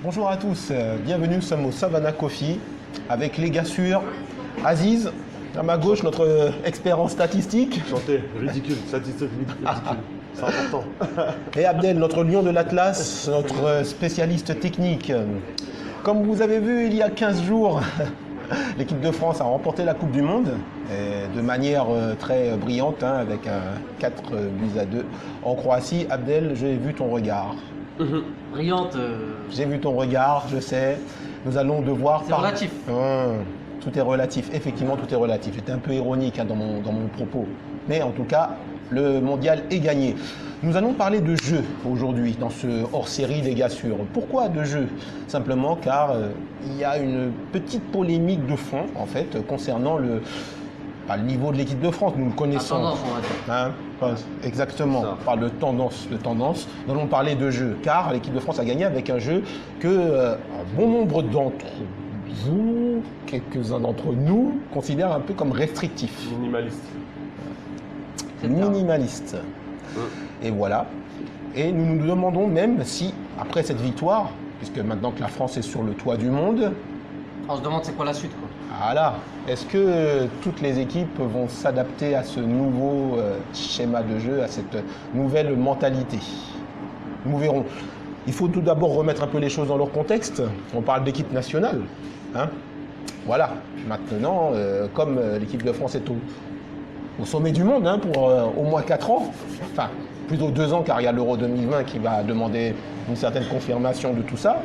Bonjour à tous, bienvenue, nous sommes au Savannah Coffee avec les gars sûrs, Aziz, à ma gauche, notre expert en statistiques. Chanter, ridicule, statistique ridicule, c'est important. Et Abdel, notre lion de l'Atlas, notre spécialiste technique. Comme vous avez vu, il y a 15 jours, l'équipe de France a remporté la Coupe du Monde et de manière très brillante, avec un 4-2 en Croatie. Abdel, j'ai vu ton regard. Brillante. J'ai vu ton regard, je sais. Nous allons devoir... C'est relatif. Tout est relatif, effectivement, tout est relatif. J'étais un peu ironique dans mon propos. Mais en tout cas, le mondial est gagné. Nous allons parler de jeu aujourd'hui, dans ce hors-série Les gars sûrs. Pourquoi de jeu? Simplement car il y a une petite polémique de fond, en fait, concernant le niveau de l'équipe de France. Nous le connaissons. La tendance, on va dire. Exactement. On parle de tendance. Nous allons parler de jeu, car l'équipe de France a gagné avec un jeu que un bon nombre d'entre vous, quelques-uns d'entre nous, considèrent un peu comme restrictif. Minimaliste. Et voilà. Et nous nous demandons même si, après cette victoire, puisque maintenant que la France est sur le toit du monde, On se demande c'est quoi la suite, quoi. voilà, est-ce que toutes les équipes vont s'adapter à ce nouveau schéma de jeu, à cette nouvelle mentalité? Nous verrons. Il faut tout d'abord remettre un peu les choses dans leur contexte. On parle d'équipe nationale. Voilà. Maintenant, comme l'équipe de France est au sommet du monde pour au moins 4 ans, enfin plutôt 2 ans car il y a l'Euro 2020 qui va demander une certaine confirmation de tout ça.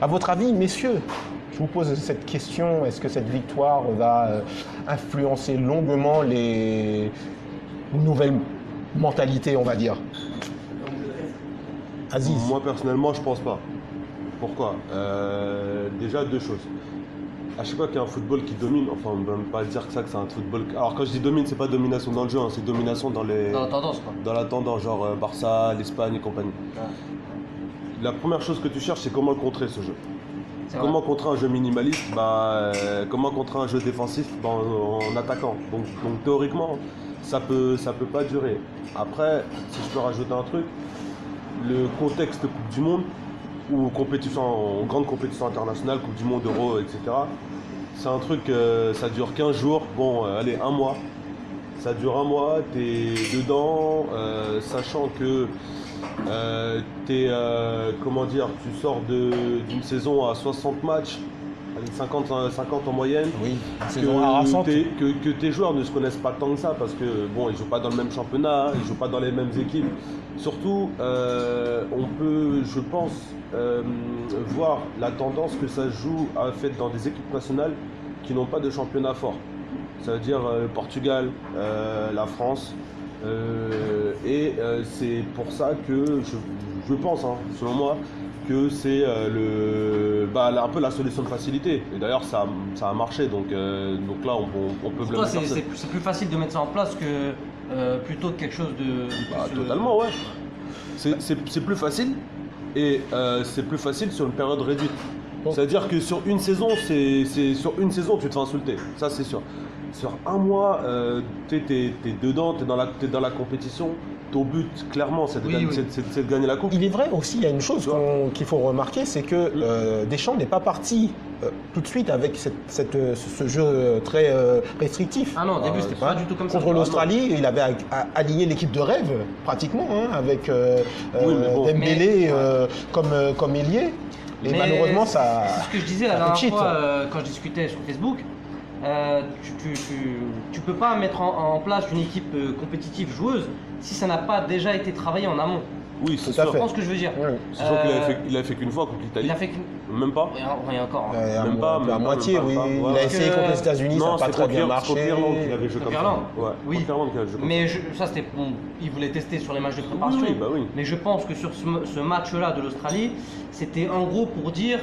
À votre avis, messieurs, je vous pose cette question, est-ce que cette victoire va influencer longuement les nouvelles mentalités, on va dire? Aziz. Moi personnellement, je pense pas. Pourquoi? Déjà 2 choses. À chaque fois qu'il y a un football qui domine, enfin on ne peut même pas dire que c'est un football. Alors quand je dis domine, c'est pas domination dans le jeu, c'est domination dans la tendance, quoi. Dans la tendance, genre Barça, l'Espagne et compagnie. Ouais. La première chose que tu cherches, c'est comment contrer ce jeu. C'est Comment vrai. contrer un jeu minimaliste? Comment contrer un jeu défensif en attaquant? Donc théoriquement, ça peut pas durer. Après, si je peux rajouter un truc, le contexte Coupe du Monde ou grande compétition internationale, Coupe du Monde, Euro, etc. C'est un truc, ça dure 15 jours, allez, 1 mois. Ça dure 1 mois, t'es dedans, sachant que tu sors d'une saison à 60 matchs, allez, 50 en moyenne. Oui, saison harassante. Que tes joueurs ne se connaissent pas tant que ça parce que ils jouent pas dans le même championnat, ils jouent pas dans les mêmes équipes. Surtout, on peut, je pense, voir la tendance que ça joue dans des équipes nationales qui n'ont pas de championnat fort. Ça veut dire le Portugal, la France. C'est pour ça que je pense, selon moi, que c'est un peu la solution de facilité. Et d'ailleurs, ça a marché. Donc là, on peut Pour toi, blâmer personne. c'est plus facile de mettre ça en place que plutôt que quelque chose de plus, Totalement, ouais. C'est plus facile et c'est plus facile sur une période réduite. C'est-à-dire que sur une saison, tu te fais insulter. Ça, c'est sûr. Sur 1 mois, t'es dedans, t'es dans la compétition. Ton but, clairement, c'est de gagner la coupe. Il est vrai aussi, il y a une chose qu'il faut remarquer, c'est que Deschamps n'est pas parti tout de suite avec ce jeu très restrictif. Ah non, au début, c'était pas du tout comme ça. Contre l'Australie, il avait aligné l'équipe de rêve, pratiquement, avec Dembélé comme ailier. Et malheureusement, ça. C'est ce que je disais la dernière fois quand je discutais sur Facebook. Tu peux pas mettre en place une équipe compétitive joueuse si ça n'a pas déjà été travaillé en amont. Oui, c'est Tout à sûr. fait. Tu comprends ce que je veux dire? Oui. C'est sûr qu'il avait fait qu'une fois contre l'Italie. Il a fait qu'une. Même pas. Rien encore. Même pas, à moitié, oui. ouais. Il a essayé contre les États-Unis, ça n'a pas très bien marché. C'est contre l'Irlande qu'il avait joué comme ça. Irlande. Ouais, Oui. contre l'Irlande qu'il avait joué comme Mais ça, c'était bon. Il voulait tester sur les matchs de préparation. Oui, bah oui. Mais je pense que sur ce match-là de l'Australie, c'était en gros pour dire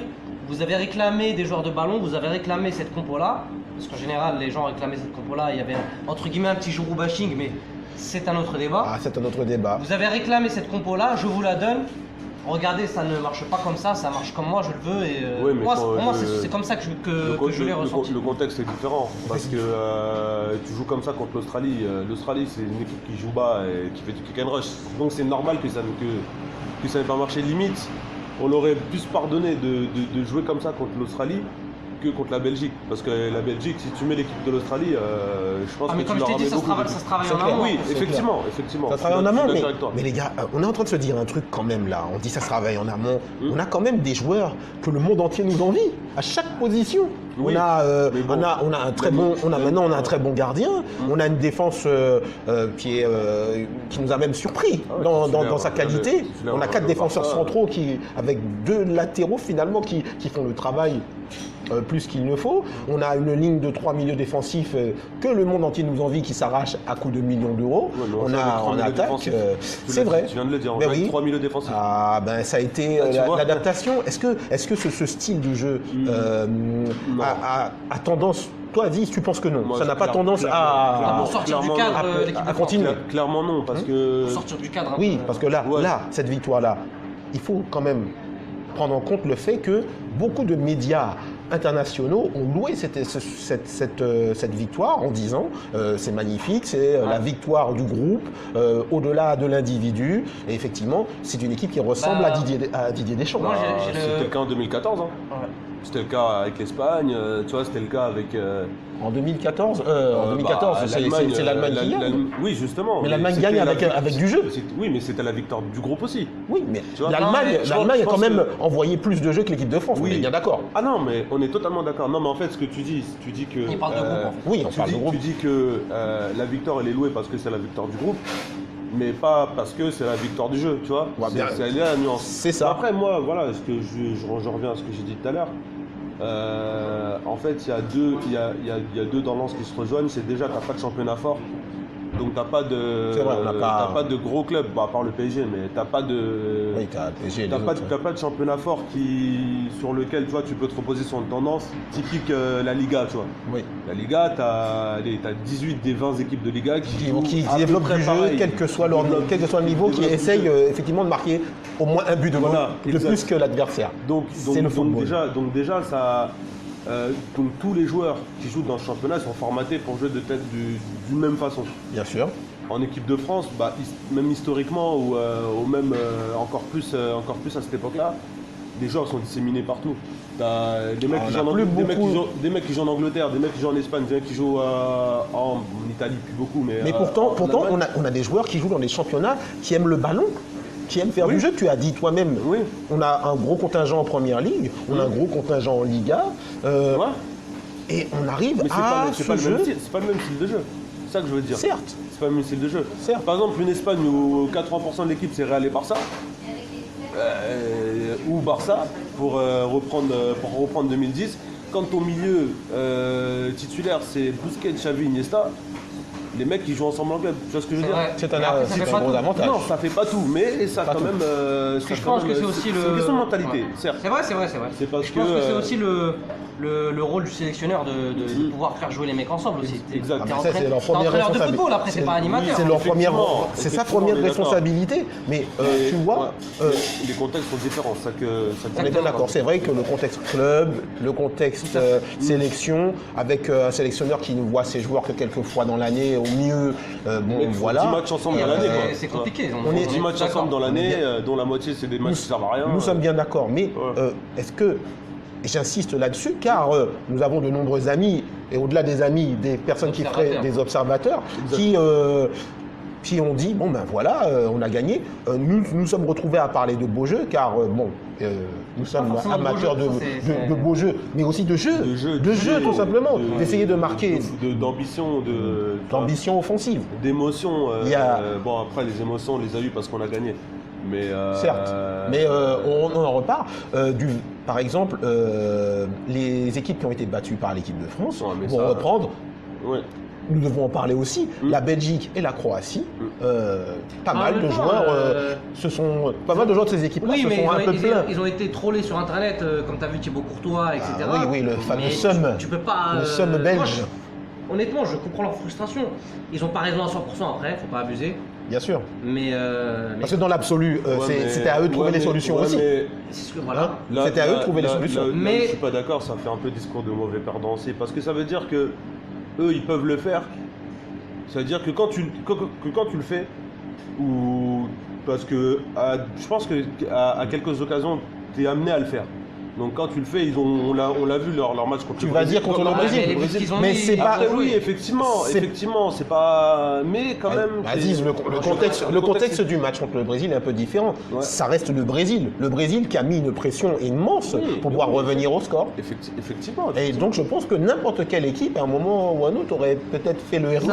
vous avez réclamé des joueurs de ballon, vous avez réclamé cette compo-là. Parce qu'en général, les gens réclamaient cette compo-là. Il y avait entre guillemets un petit Giroud bashing, mais c'est un autre débat. Ah, c'est un autre débat. Vous avez réclamé cette compo-là, je vous la donne. Regardez, ça ne marche pas comme ça marche comme moi je le veux. Et Oui, mais pour moi, c'est comme ça que je l'ai ressenti. Le contexte est différent parce que tu joues comme ça contre l'Australie. L'Australie, c'est une équipe qui joue bas et qui fait du kick and rush. Donc c'est normal que ça n'ait pas marché. Limite, on aurait plus pardonné de jouer comme ça contre l'Australie que contre la Belgique. Parce que la Belgique, si tu mets l'équipe de l'Australie, je pense mais que comme tu je leur t'ai dit, ramènes ça beaucoup. se travaille C'est en clair. amont. Oui, C'est effectivement. Ça travaille en amont, Je suis d'accord avec toi. mais les gars, on est en train de se dire un truc quand même là. On dit ça se travaille en amont. On a quand même des joueurs que le monde entier nous envie à chaque position. Oui, on a un très mais bon, bon, maintenant on a un très bon gardien. On a une défense qui nous a même surpris Ah ouais, dans titulaire, sa ouais, qualité. titulaire, On a 4 le défenseurs Barça. centraux avec 2 latéraux finalement qui font le travail. Plus qu'il ne faut. On a une ligne de 3 milieux défensifs que le monde entier nous envie, qui s'arrache à coups de millions d'euros. Ouais, mais on joue avec a 3 en milieux attaque, défensifs. c'est vrai. Tu viens de le dire, on Ben joue avec oui. 3 milieux défensifs. Ah ben ça a été Ah, tu vois. l'adaptation. Est-ce que ce style de jeu Non. a tendance, toi Aziz, tu penses que non? Moi, Ça n'a pas clairement, tendance Ah, à pour sortir du clairement, cadre à- de l'équipe à de France. continuer. Clairement non, parce que... Pour sortir du cadre. un Oui, peu. parce que là, Ouais. cette victoire-là, il faut quand même prendre en compte le fait que beaucoup de médias internationaux ont loué cette victoire en disant c'est magnifique, c'est la victoire du groupe, au-delà de l'individu. Et effectivement, c'est une équipe qui ressemble Bah, à Didier Deschamps. moi, j'ai le- C'était le cas en 2014. Hein. Ouais. C'était le cas avec l'Espagne, tu vois, c'était le cas avec... En 2014, c'est l'Allemagne, l'Allemagne qui gagne. Oui, justement. Mais l'Allemagne c'était gagne la avec victoire- du jeu. Oui, mais c'était la victoire du groupe aussi. Oui, mais Tu vois, l'Allemagne je a quand pense même que- envoyé plus de jeux que l'équipe de France. Oui. On est bien d'accord. Ah non, mais on est totalement d'accord. Non, mais en fait, ce que tu dis que... Il parle de groupe, en fait. Oui, on parle de groupe. Tu dis que la victoire, elle est louée parce que c'est la victoire du groupe, mais pas parce que c'est la victoire du jeu, tu vois. Ouais, bien. C'est là la nuance. C'est ça. Après, moi, voilà, je reviens à ce que j'ai dit tout à l'heure. En fait, il y a deux tendances qui se rejoignent. C'est déjà, tu n'as pas de championnat fort. Donc, tu n'as pas de, C'est vrai, on n'a pas- t'as pas de gros clubs, à part le PSG, mais tu n'as pas de. Oui, t'as le PSG et T'as les pas, autres. t'as pas de championnat fort sur lequel tu peux te reposer sur une tendance typique la Liga, tu vois. Oui. La Liga, t'as 18 des 20 équipes de Liga qui jouent Qui à peu développent près du jeu, pareil. quel que soit le niveau, qui développent du essayent jeu. effectivement de marquer au moins un but de Voilà, plus exact. que l'adversaire. Donc C'est le football. déjà ça, donc tous les joueurs qui jouent dans ce championnat sont formatés pour jouer de tête d'une même façon. Bien sûr. En équipe de France, même historiquement ou même encore plus à cette époque-là, les joueurs sont disséminés partout. T'as des mecs, Ah, qui on jouent a en plus Angleterre, beaucoup. des mecs qui jouent en Angleterre, des mecs qui jouent en Espagne, des mecs qui jouent en Italie, plus beaucoup. Mais Pourtant, en Allemagne, on a des joueurs qui jouent dans des championnats, qui aiment le ballon, qui aiment faire Oui. du jeu. Tu as dit toi-même, Oui. on a un gros contingent en Première Ligue, on a un gros contingent en Liga, Ouais. et on arrive Mais c'est à c'est ce pas le même jeu. style, c'est pas le même style de jeu. C'est ça que je veux dire. Certes. C'est pas le même style de jeu. Certes. Par exemple, une Espagne où 80% de l'équipe c'est Real et Barça, ou Barça pour reprendre 2010. Quand ton milieu titulaire c'est Busquets, Xavi, Iniesta, les mecs qui jouent ensemble en club. Tu vois ce que je veux C'est dire? vrai. C'est un Mais après, ça fait pas gros tout. avantage. Non, ça fait pas tout, mais ça Pas quand tout. même. Parce que je pense que c'est aussi le. C'est une question de mentalité, Ouais. certes. C'est vrai. C'est parce je pense que que, c'est aussi le rôle du sélectionneur de pouvoir faire jouer les mecs ensemble aussi. Exact. T'es Ah, mais ça, c'est leur t'es première entraîneur de responsabilité. football, après c'est pas animateur. C'est leur première, Effectivement, c'est sa effectivement, première on est d'accord. responsabilité. Mais Et, tu vois, ouais, les contextes sont différents, ça que on est bien d'accord. C'est vrai que le contexte club, le contexte sélection, avec un sélectionneur qui ne voit ses joueurs que quelques fois dans l'année, au mieux, bon, Ils font voilà. 10 matchs ensemble dans l'année, quoi. C'est compliqué. On est 10 matchs d'accord. ensemble dans l'année, D'accord. dont la moitié c'est des matchs qui servent à rien. Nous sommes bien d'accord, mais Ouais. est-ce que, et j'insiste là-dessus, car nous avons de nombreux amis, et au-delà des amis, des personnes qui feraient Observateurs. des observateurs, qui ont dit, bon ben voilà, on a gagné. Nous sommes retrouvés à parler de beaux jeux, car nous sommes forcément de beaux amateurs jeux, ça, de beaux jeux, mais aussi de jeux, de jeux tout simplement, d'essayer de marquer d'ambition, d'ambition offensive. d'émotion. Il y a- Bon, après, les émotions, on les a eues parce qu'on a gagné. Mais, Certes, mais on en repart. Par exemple, les équipes qui ont été battues par l'équipe de France Ouais, mais vont ça, reprendre. ouais. Nous devons en parler aussi. La Belgique et la Croatie, pas En mal même de temps, joueurs, pas mal de joueurs de ces équipes-là Oui, se mais sont un peu plaints. ils ont été trollés sur internet, comme tu as vu Thibaut Courtois, etc. Ah oui, le fameux Mais somme. Tu peux pas. Le somme moi, belge. honnêtement, je comprends leur frustration. Ils ont pas raison à 100% après, faut pas abuser. Bien sûr. Mais Parce que dans l'absolu, Ouais, mais- c'était à eux de trouver ouais, les mais- solutions ouais, aussi. mais c'est ce que voilà. Hein C'était à eux de trouver les solutions. Là, Mais- je suis pas d'accord, ça fait un peu discours de mauvais perdant aussi, parce que ça veut dire que eux, ils peuvent le faire. Ça veut dire que quand tu le fais, ou parce que je pense que à quelques occasions, es amené à le faire. Donc quand tu le fais, on l'a vu leur match contre Tu le vas Brésil. dire contre le Brésil. Mais c'est pas. Après, oui, effectivement, c'est pas. Mais quand même. Aziz, le contexte du match contre le Brésil est un peu différent. Ouais. Ça reste le Brésil. Le Brésil qui a mis une pression immense pour pouvoir revenir au score. Effectivement. Et donc je pense que n'importe quelle équipe, à un moment ou à un autre, aurait peut-être fait le hérisson.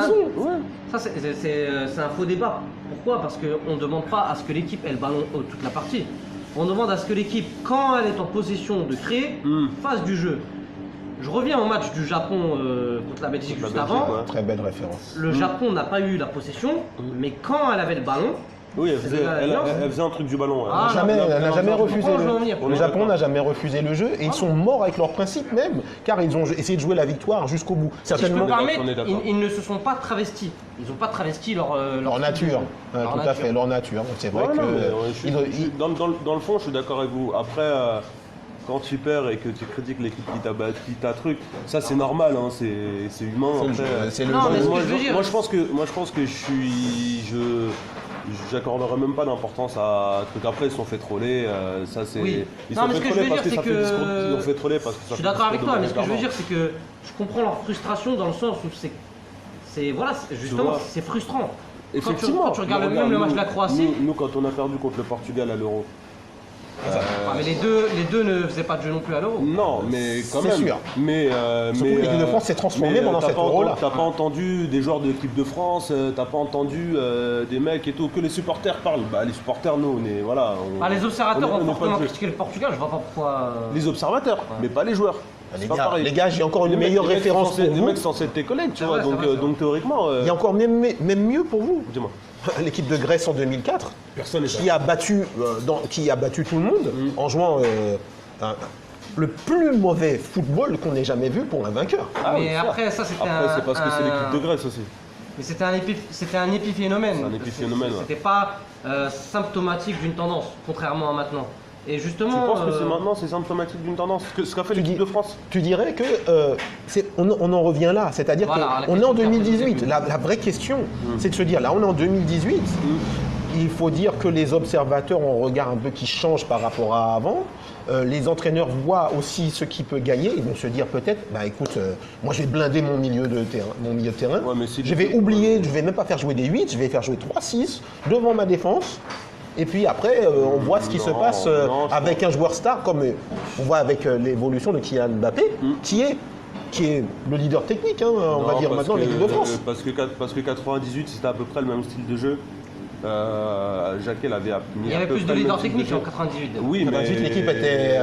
Ça, c'est un faux débat. Pourquoi? Parce qu'on ne demande pas à ce que l'équipe ait le ballon toute la partie. On demande à ce que l'équipe, quand elle est en possession de créer, fasse du jeu. Je reviens au match du Japon contre la Belgique juste avant. Ouais. Très belle référence. Le Japon n'a pas eu la possession, mais quand elle avait le ballon, Oui, elle faisait un truc du ballon. Ah, Elle n'a jamais refusé Pourquoi je veux en venir le Japon n'a jamais refusé le jeu et ils sont morts avec leurs principes même, car ils ont essayé de jouer la victoire jusqu'au bout. si je peux Certainement me permettre, on est d'accord. ils ne se sont pas travestis. Ils n'ont pas travesti leur nature. Tout à fait, leur nature. C'est vrai Ouais, non, mais, que dans le fond, je suis d'accord avec vous. Après, quand tu perds et que tu critiques l'équipe qui t'a truc, ça c'est normal, hein, c'est humain. c'est le Non, mais jeu. ce que je veux dire- Moi, je pense que j'accorderais même pas d'importance à truc. Après, ils se sont fait troller. Ça c'est. Oui. Ils Non, sont mais fait ce que je troller veux parce dire, que ça c'est fait que- discours. Ils ont fait troller parce que ça Je suis fait d'accord avec discours toi, de mais ce que je veux mauvaise dire, c'est que je comprends leur frustration dans le sens où justement, vois. c'est frustrant. Effectivement. Quand tu regardes Mais même le match de la nous- Croatie, Nous, quand on a perdu contre le Portugal à l'Euro. mais les deux ne faisaient pas de jeu non plus à l'Euro. Non, mais quand C'est même. sûr. Mais Surtout que l'équipe de France s'est transformée pendant cet Euro-là. T'as pas entendu des joueurs de l'équipe de France, t'as pas entendu des mecs et tout, que les supporters parlent. Bah les supporters, nous, on est voilà. Les observateurs on ont est pas fortement de jeu. critiqué le Portugal, je vois pas pourquoi. Les observateurs, mais pas les joueurs. C'est pas pareil. Les gars, j'ai encore une meilleure référence pour Les vous. mecs censés être tes collègues, tu C'est vois. vrai, c'est vrai. Donc théoriquement. Il y a encore même mieux pour vous. Dis-moi. L'équipe de Grèce en 2004, Personne n'est qui a battu tout le monde en jouant le plus mauvais football qu'on ait jamais vu pour un vainqueur. Mais après, ça c'était Après, c'est parce que c'est l'équipe de Grèce aussi. Mais c'était un épiphénomène. C'est un épiphénomène, ouais. C'était pas symptomatique d'une tendance, contrairement à maintenant. Et Tu justement. penses que maintenant c'est symptomatique d'une tendance, ce qu'a fait l'équipe de France? Tu dirais que on en revient là, c'est-à-dire Voilà, la qu'on est en question 2018. La vraie question, c'est de se dire, là on est en 2018, il faut dire que les observateurs ont un regard un peu qui change par rapport à avant. Les entraîneurs voient aussi ce qui peut gagner. Ils vont se dire peut-être, bah écoute, moi je vais blinder mon milieu de terrain. Ouais, mais si je vais oublier, je vais même pas faire jouer des 8, je vais faire jouer 3-6 devant ma défense. Et puis après, on voit ce qui se passe avec un joueur star, comme on voit avec l'évolution de Kylian Mbappé, qui est le leader technique, hein, on va dire maintenant, l'équipe de France. Parce que 98, c'était à peu près le même style de jeu. Jacquet l'avait appris. Il y avait plus de leaders techniques en 98. Oui, 98, mais l'équipe était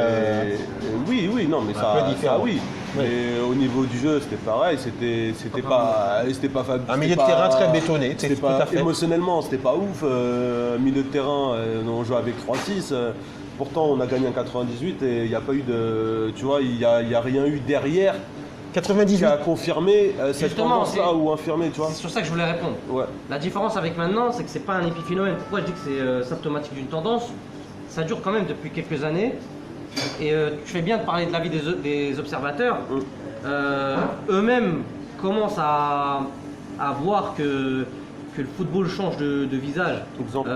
oui, non, mais ça, peu différent. ça, oui. Oui. Mais au niveau du jeu, c'était pareil. C'était pas Un milieu de terrain très bétonné, C'était tout à pas fait. émotionnellement, c'était pas ouf. Milieu de terrain, on joue avec 3-6. Pourtant, on a gagné en 98 et il n'y a pas eu de, tu vois, il y a rien eu derrière qui 98. a confirmé cette Justement, tendance-là ou infirmé, tu vois. C'est sur ça que je voulais répondre. Ouais. La différence avec maintenant, c'est que c'est pas un épiphénomène. Pourquoi je dis que c'est symptomatique d'une tendance? Ça dure quand même depuis quelques années. Et tu fais bien de parler de l'avis des observateurs. Eux-mêmes commencent à voir que le football change de visage. Exemple.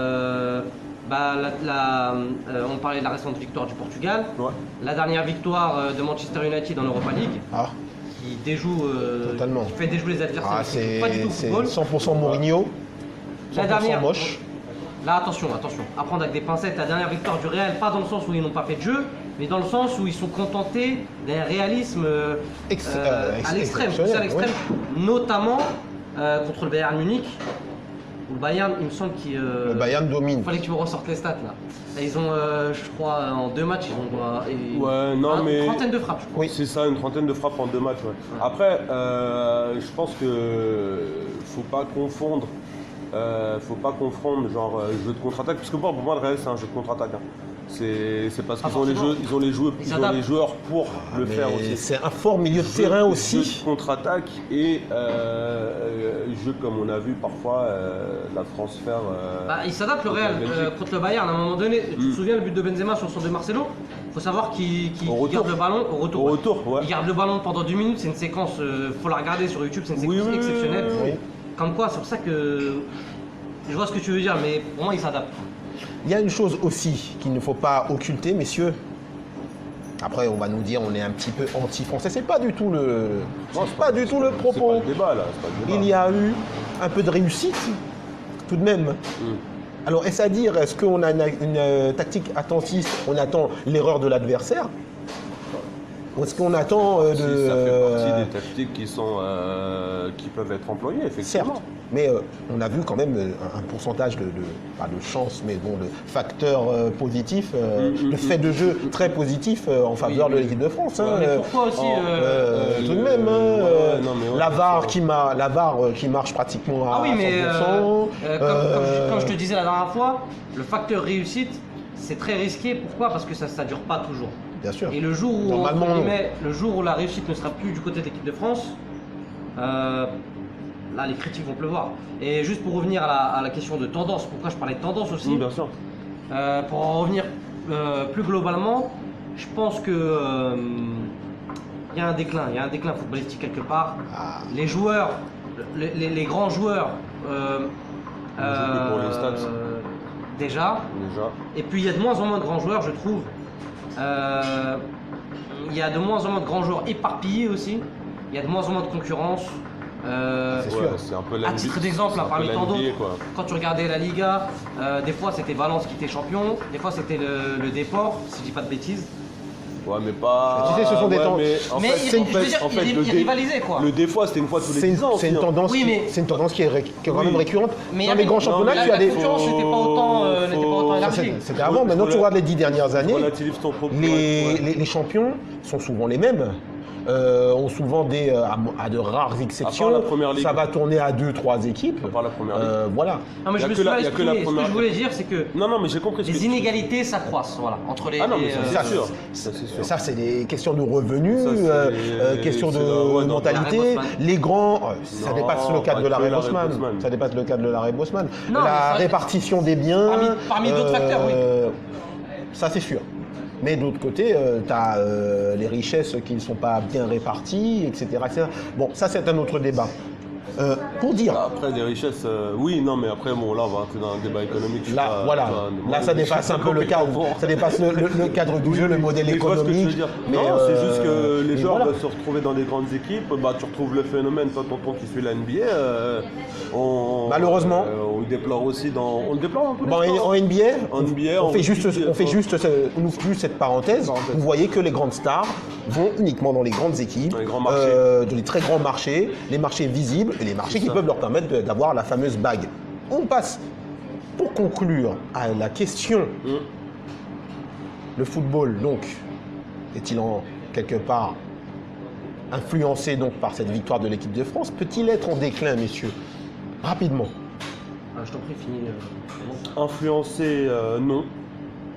On parlait de la récente victoire du Portugal. Ouais. La dernière victoire de Manchester United en Europa League, qui déjoue, Totalement. qui fait déjouer les adversaires. qui C'est joue pas du tout au football. 100% Mourinho, 100% La dernière, moche. Là, attention, à prendre avec des pincettes. La dernière victoire du Real, pas dans le sens où ils n'ont pas fait de jeu, mais dans le sens où ils sont contentés d'un réalisme à l'extrême, poussé à l'extrême, notamment contre le Bayern Munich, où le Bayern, il me semble Le Bayern domine. Il fallait que tu me ressortes les stats là. Et ils ont, je crois, en 2 matchs, ils ont une trentaine de frappes, je crois. Oui, c'est ça, une trentaine de frappes en 2 matchs. Ouais. Après, je pense que faut pas confondre genre jeu de contre-attaque, parce que pour moi le Real c'est un jeu de contre-attaque. Hein. C'est parce qu'ils ont les joueurs pour le faire aussi. C'est un fort milieu de terrain aussi. Jeu de contre-attaque et jeu comme on a vu parfois la France faire. Il s'adapte le Real contre le Bayern à un moment donné. Tu te souviens le but de Benzema sur le centre de Marcelo? Il faut savoir qu'il garde le ballon au retour. Ouais. Il garde le ballon pendant 2 minutes, c'est une séquence, faut la regarder sur YouTube, c'est une séquence exceptionnelle. Oui. Comme quoi, c'est pour ça que je vois ce que tu veux dire, mais pour moi il s'adapte. Il y a une chose aussi qu'il ne faut pas occulter, messieurs, Après, on va nous dire on est un petit peu anti-français. C'est pas du tout le, Non, c'est pas du tout le C'est propos. pas le débat là. C'est pas le débat. Il y a eu un peu de réussite, tout de même. Alors, est-ce à dire, est-ce qu'on a une tactique attentiste, on attend l'erreur de l'adversaire? Ou est-ce qu'on attend Si, ça fait partie des tactiques qui peuvent être employées, effectivement. Certes, mais on a vu quand même un pourcentage pas de chance, mais bon, de facteurs positifs, de fait de jeu très positif en faveur de l'équipe de France. Hein, Mais pourquoi aussi tout de même, non, mais ouais, la VAR qui marche pratiquement à Ah oui, mais 100%. comme je te disais la dernière fois, le facteur réussite, c'est très risqué. Pourquoi? Parce que ça ne dure pas toujours. Bien sûr. Et le jour où, Normalement, entre non. guillemets, le jour où la réussite ne sera plus du côté de l'équipe de France, là les critiques vont pleuvoir. Et juste pour revenir à la question de tendance, pourquoi je parlais de tendance aussi, Bien sûr. pour en revenir plus globalement, je pense que il y a un déclin footballistique quelque part. Ah. Les joueurs, les grands joueurs, pour les stats. déjà. Et puis il y a de moins en moins de grands joueurs, je trouve. Il y a de moins en moins de grands joueurs éparpillés aussi. Il y a de moins en moins de concurrence. C'est sûr. Ouais, c'est un peu À titre d'exemple, c'est un peu parmi la tant NBA, d'autres, quoi. quand tu regardais la Liga, des fois c'était Valence qui était champion, des fois c'était le Depor, si je dis pas de bêtises. Ouais, mais pas. Tu sais, ce sont des temps- Mais fait, je veux dire, ils rivalisaient quoi. Le défaut, c'était une fois tous les 10 ans. C'est une aussi, hein. tendance, Oui, mais- c'est une tendance qui est quand même Oui. récurrente. Mais Dans les grands championnats, la tu as des. concurrence n'était pas autant Ça, élargie. c'était avant. Maintenant, tu regardes les 10 dernières années. Relativise ton propos. Les champions sont souvent les mêmes. Ont souvent à de rares exceptions. À part la première ligue. Ça va tourner à 2-3 équipes. À part la première ligue. Voilà. Non mais Y je a me que suis la- mal y a que la exprimé. Ce que première- je voulais dire, c'est que Non, mais j'ai compris. ce que les tu- inégalités s'accroissent, voilà, entre les. Ah non, mais ça, Ça, c'est sûr. Ça, c'est sûr. Ça, c'est des questions de revenus, Ça, c'est- questions de c'est la- ouais, non, mentalité. l'arrêt Bosman. Les grands, ça Non, dépasse le cadre pas de l'arrêt que l'arrêt Bosman. Bosman. Ça dépasse le cadre de l'arrêt Bosman. Non, mais La ça- répartition des biens. Parmi d'autres facteurs, oui. Ça, c'est sûr. Mais de l'autre côté, tu as les richesses qui ne sont pas bien réparties, etc., etc. Bon, ça, c'est un autre débat. Pour dire, Après, des richesses, oui, non, mais après, bon, là, on va rentrer dans un débat économique. je sais là, pas, voilà, moi, là, ça dépasse un peu le cadre, ça dépasse le cadre du jeu, le modèle Mais je vois ce que je veux économique. dire. Mais, non, c'est juste que les mais joueurs voilà. doivent se retrouver dans des grandes équipes. Bah, tu retrouves le phénomène, toi, tonton qui suit la NBA. Malheureusement. On le déplore aussi dans. On le déplore un peu. Bon, les sports. en NBA, En NBA, on on fait juste, oublie- on ouvre juste cette parenthèse. Vous voyez que les grandes stars vont uniquement dans les grandes équipes, Dans les grands marchés. dans les très grands marchés, les marchés visibles et les marchés qui ça. peuvent leur permettre d'avoir la fameuse bague. On passe, pour conclure, à la question. Le football, donc, est-il en quelque part influencé donc par cette victoire de l'équipe de France? Peut-il être en déclin, messieurs? Rapidement. Ah, je t'en prie, finis. Influencé, non.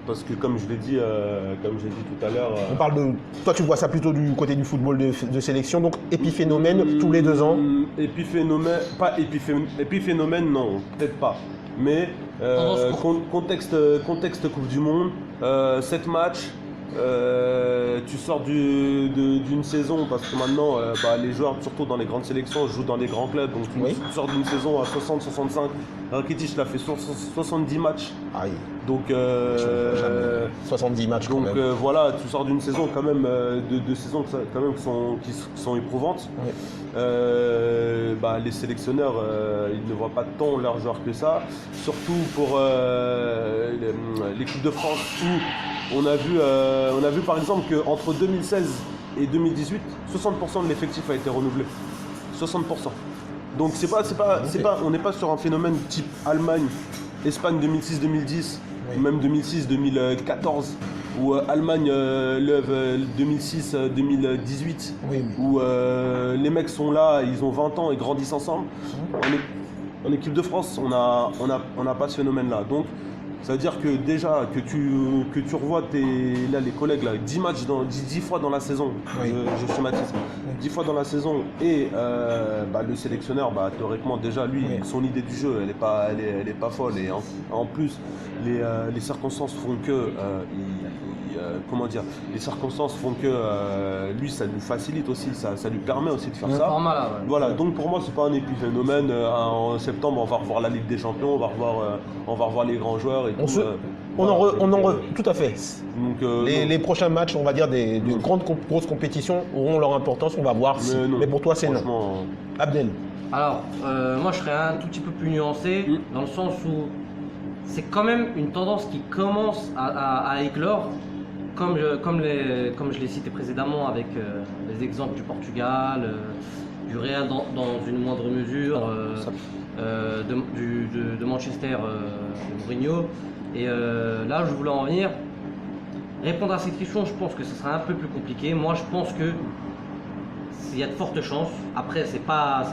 Parce que comme je l'ai dit, tout à l'heure. On parle de. Toi, tu vois ça plutôt du côté du football de sélection, donc épiphénomène tous les 2 ans. Épiphénomène, pas épiphénomène, non, peut-être pas. Mais contexte Coupe du Monde, 7 matchs, tu sors d'une saison, parce que maintenant, les joueurs, surtout dans les grandes sélections, jouent dans les grands clubs. Donc Oui. tu sors d'une saison à 60-65. Rakitic l'a fait 70 matchs. Aïe, Donc, 70 matchs quand même. voilà, tu sors d'une saison quand même, de saisons quand même qui sont éprouvantes. Oui. Les sélectionneurs, ils ne voient pas tant leurs joueurs que ça. Surtout pour l'équipe de France où on a vu par exemple qu'entre 2016 et 2018, 60% de l'effectif a été renouvelé. 60%. Donc on n'est pas sur un phénomène type Allemagne, Espagne 2006-2010, Oui. ou même 2006-2014, ou Allemagne 2006-2018, Oui. où les mecs sont là, ils ont 20 ans et grandissent ensemble. En équipe de France, on n'a pas ce phénomène-là. Donc, ça veut dire que déjà, que tu revois les collègues, là, 10 matchs, 10 fois dans la saison, Oui. je schématise, 10 fois dans la saison, et le sélectionneur, théoriquement, déjà, lui, Oui. son idée du jeu, elle est pas folle. Et en plus, les circonstances font que comment dire, les circonstances font que lui, ça lui facilite aussi, ça lui permet aussi de faire ça. Format, là, ouais. Voilà, donc pour moi, c'est pas un épiphénomène. En septembre, on va revoir la Ligue des Champions, on va revoir les grands joueurs et tout. Tout à fait. Donc, Les prochains matchs, on va dire, des grosses compétitions auront leur importance, on va voir. Mais pour toi, c'est non. Abdel. Alors, moi je serais un tout petit peu plus nuancé, dans le sens où c'est quand même une tendance qui commence à éclore, comme je l'ai cité précédemment avec les exemples du Portugal, du Real dans une moindre mesure, de Manchester, de Mourinho. Et là, je voulais en venir. Répondre à cette question, je pense que ce sera un peu plus compliqué. Moi, je pense que il y a de fortes chances. Après, c'est pas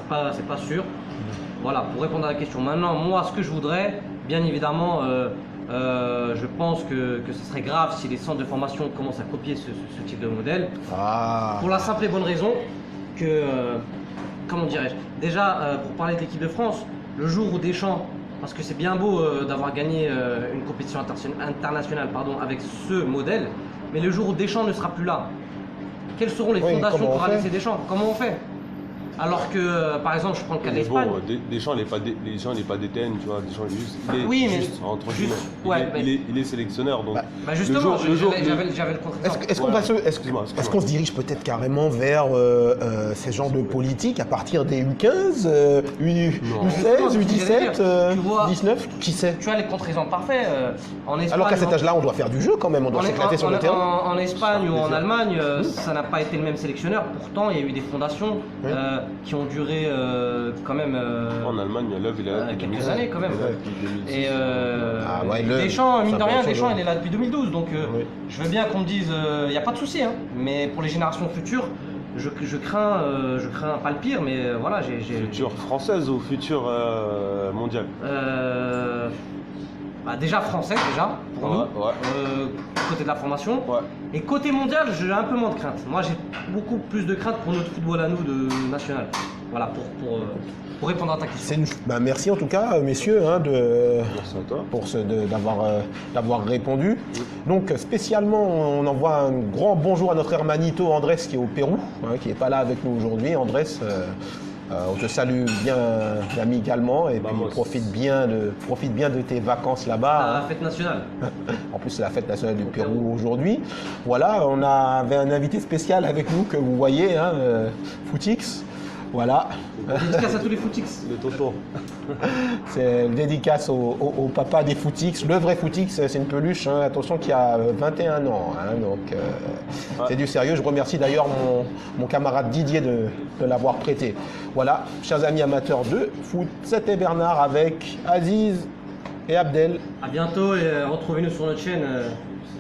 sûr. Voilà, pour répondre à la question. Maintenant, moi, ce que je voudrais, bien évidemment, je pense que ce serait grave si les centres de formation commencent à copier ce type de modèle. Pour la simple et bonne raison que, comment dirais-je, déjà, pour parler de l'équipe de France, le jour où Deschamps, parce que c'est bien beau d'avoir gagné une compétition internationale avec ce modèle, mais le jour où Deschamps ne sera plus là, quelles seront les fondations qu'aura laissé Deschamps? Comment on fait? Alors que, par exemple, je prends le cas de l'Espagne. Bon, Deschamps, il n'est pas DTN, tu vois. Deschamps, entre guillemets, il est sélectionneur. Donc, justement, j'avais le contre-exemple. Est-ce qu'on se dirige peut-être carrément vers ces genres de politique à partir des U15, U16, U17, U19? Qui sait? Tu as les contre-exemples parfaits. En Espagne, alors qu'à cet âge-là, on doit faire du jeu quand même, on doit s'éclater sur le terrain. En Espagne ou en Allemagne, ça n'a pas été le même sélectionneur. Pourtant, il y a eu des fondations. Qui ont duré quand même en Allemagne, il est là quelques années quand même. Et Deschamps, mine de rien, Deschamps il est là depuis 2012, donc je veux bien qu'on me dise il n'y a pas de souci, hein, mais pour les générations futures, je crains pas le pire, mais voilà, future française ou future mondiale? Déjà française pour nous, côté de la formation. Et côté mondial, j'ai un peu moins de crainte. Moi, j'ai beaucoup plus de crainte pour notre football à nous de national. Voilà, pour répondre à ta question. Merci en tout cas, messieurs, merci à toi. d'avoir répondu. Donc, spécialement, on envoie un grand bonjour à notre hermanito Andrés qui est au Pérou, qui n'est pas là avec nous aujourd'hui. Andrés, on te salue bien amicalement et puis profite bien de tes vacances là-bas. La fête nationale. En plus, c'est la fête nationale du Pérou aujourd'hui. Voilà, on avait un invité spécial avec nous que vous voyez, Footix. Voilà. Dédicace à tous les Footix. Le tonton. C'est une dédicace au papa des Footix. Le vrai Footix, c'est une peluche, attention, qui a 21 ans. Donc, c'est du sérieux. Je remercie d'ailleurs mon camarade Didier de l'avoir prêté. Voilà, chers amis amateurs de foot, c'était Bernard avec Aziz et Abdel. À bientôt et retrouvez-nous sur notre chaîne.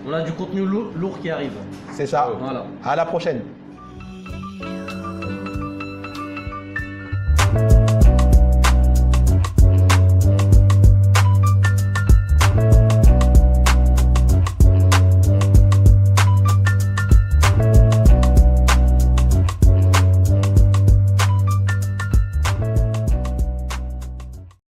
On a du contenu lourd qui arrive. C'est ça. Voilà. À la prochaine.